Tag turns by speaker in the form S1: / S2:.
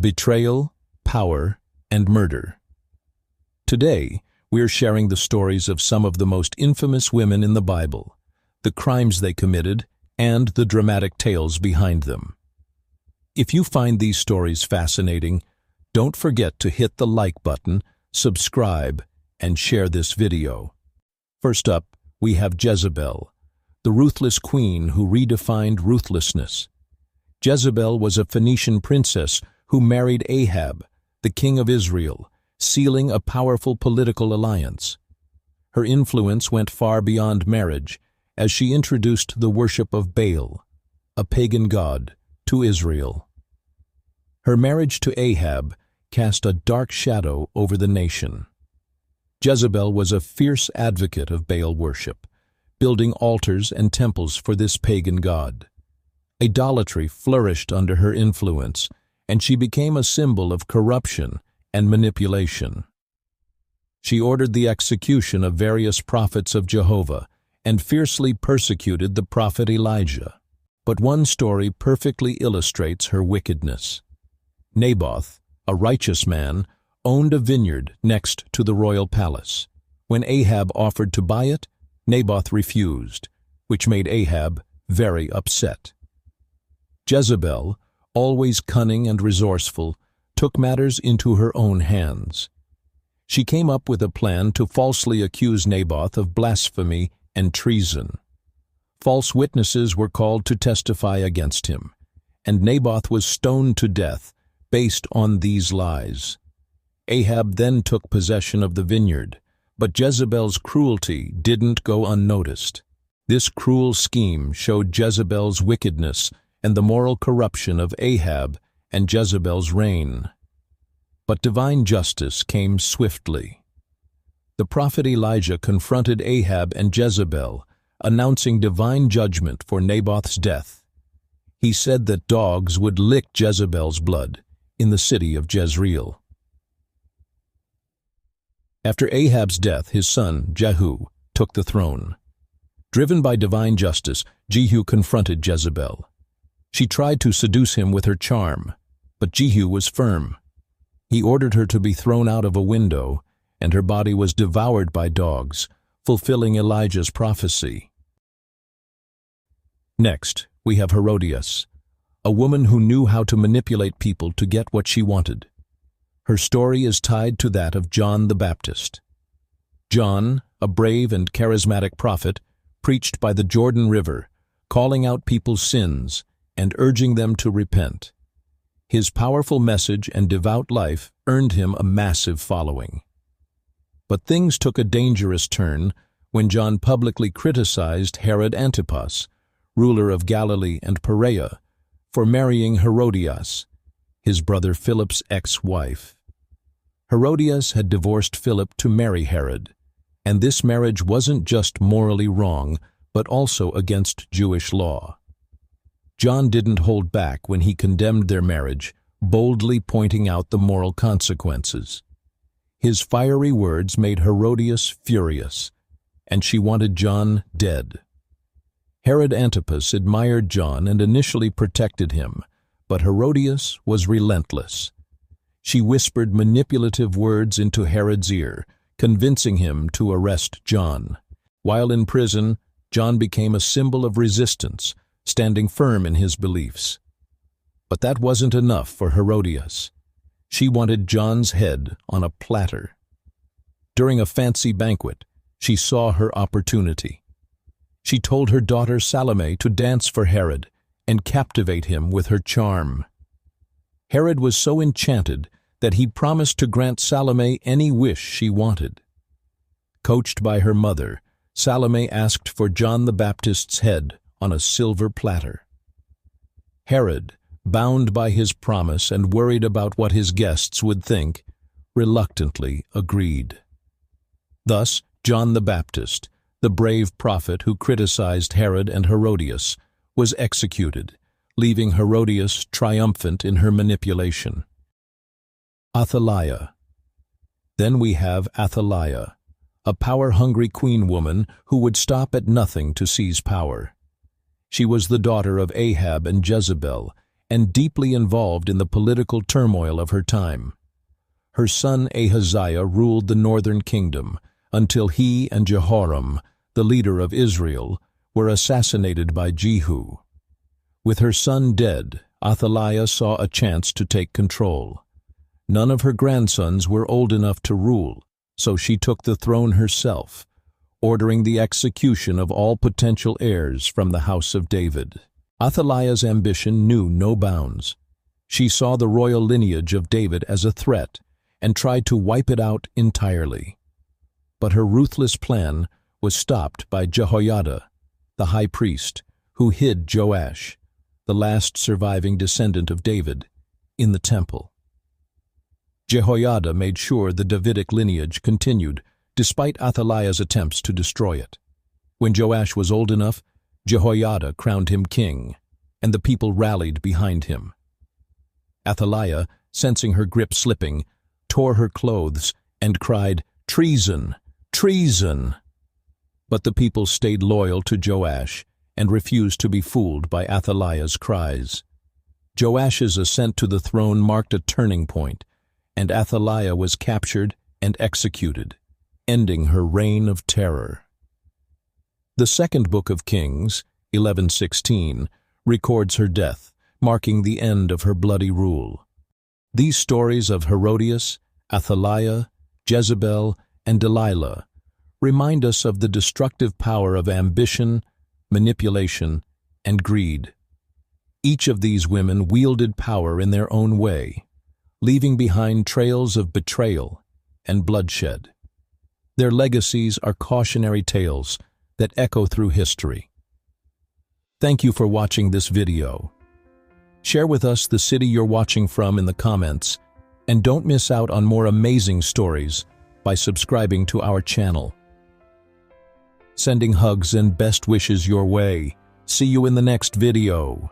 S1: Betrayal, Power, and Murder. Today, we're sharing the stories of some of the most infamous women in the Bible, the crimes they committed, and the dramatic tales behind them. If you find these stories fascinating, don't forget to hit the like button, subscribe, and share this video. First up, we have Jezebel, the ruthless queen who redefined ruthlessness. Jezebel was a Phoenician princess who married Ahab, the king of Israel, sealing a powerful political alliance. Her influence went far beyond marriage, as she introduced the worship of Baal, a pagan god, to Israel. Her marriage to Ahab cast a dark shadow over the nation. Jezebel was a fierce advocate of Baal worship, building altars and temples for this pagan god. Idolatry flourished under her influence, and she became a symbol of corruption and manipulation. She ordered the execution of various prophets of Jehovah and fiercely persecuted the prophet Elijah. But one story perfectly illustrates her wickedness. Naboth, a righteous man, owned a vineyard next to the royal palace. When Ahab offered to buy it, Naboth refused, which made Ahab very upset. Jezebel, always cunning and resourceful, took matters into her own hands. She came up with a plan to falsely accuse Naboth of blasphemy and treason. False witnesses were called to testify against him, and Naboth was stoned to death based on these lies. Ahab then took possession of the vineyard, but Jezebel's cruelty didn't go unnoticed. This cruel scheme showed Jezebel's wickedness and the moral corruption of Ahab and Jezebel's reign. But divine justice came swiftly. The prophet Elijah confronted Ahab and Jezebel, announcing divine judgment for Naboth's death. He said that dogs would lick Jezebel's blood in the city of Jezreel. After Ahab's death, his son, Jehu, took the throne. Driven by divine justice, Jehu confronted Jezebel. She tried to seduce him with her charm, but Jehu was firm. He ordered her to be thrown out of a window, and her body was devoured by dogs, fulfilling Elijah's prophecy. Next, we have Herodias, a woman who knew how to manipulate people to get what she wanted. Her story is tied to that of John the Baptist. John, a brave and charismatic prophet, preached by the Jordan River, calling out people's sins and urging them to repent. His powerful message and devout life earned him a massive following. But things took a dangerous turn when John publicly criticized Herod Antipas, ruler of Galilee and Perea, for marrying Herodias, his brother Philip's ex-wife. Herodias had divorced Philip to marry Herod, and this marriage wasn't just morally wrong, but also against Jewish law. John didn't hold back when he condemned their marriage, boldly pointing out the moral consequences. His fiery words made Herodias furious, and she wanted John dead. Herod Antipas admired John and initially protected him, but Herodias was relentless. She whispered manipulative words into Herod's ear, convincing him to arrest John. While in prison, John became a symbol of resistance, standing firm in his beliefs. But that wasn't enough for Herodias. She wanted John's head on a platter. During a fancy banquet, she saw her opportunity. She told her daughter Salome to dance for Herod and captivate him with her charm. Herod was so enchanted that he promised to grant Salome any wish she wanted. Coached by her mother, Salome asked for John the Baptist's head on a silver platter. Herod, bound by his promise and worried about what his guests would think, reluctantly agreed. Thus, John the Baptist, the brave prophet who criticized Herod and Herodias, was executed, leaving Herodias triumphant in her manipulation. Athaliah. Then we have Athaliah, a power-hungry queen woman who would stop at nothing to seize power. She was the daughter of Ahab and Jezebel, and deeply involved in the political turmoil of her time. Her son Ahaziah ruled the northern kingdom until he and Jehoram, the leader of Israel, were assassinated by Jehu. With her son dead, Athaliah saw a chance to take control. None of her grandsons were old enough to rule, so she took the throne herself, ordering the execution of all potential heirs from the house of David. Athaliah's ambition knew no bounds. She saw the royal lineage of David as a threat and tried to wipe it out entirely. But her ruthless plan was stopped by Jehoiada, the high priest, who hid Joash, the last surviving descendant of David, in the temple. Jehoiada made sure the Davidic lineage continued, despite Athaliah's attempts to destroy it. When Joash was old enough, Jehoiada crowned him king, and the people rallied behind him. Athaliah, sensing her grip slipping, tore her clothes and cried, "Treason! Treason!" But the people stayed loyal to Joash and refused to be fooled by Athaliah's cries. Joash's ascent to the throne marked a turning point, and Athaliah was captured and executed, ending her reign of terror. The second book of Kings, 11:16, records her death, marking the end of her bloody rule. These stories of Herodias, Athaliah, Jezebel, and Delilah remind us of the destructive power of ambition, manipulation, and greed. Each of these women wielded power in their own way, leaving behind trails of betrayal and bloodshed. Their legacies are cautionary tales that echo through history. Thank you for watching this video. Share with us the city you're watching from in the comments, and don't miss out on more amazing stories by subscribing to our channel. Sending hugs and best wishes your way. See you in the next video.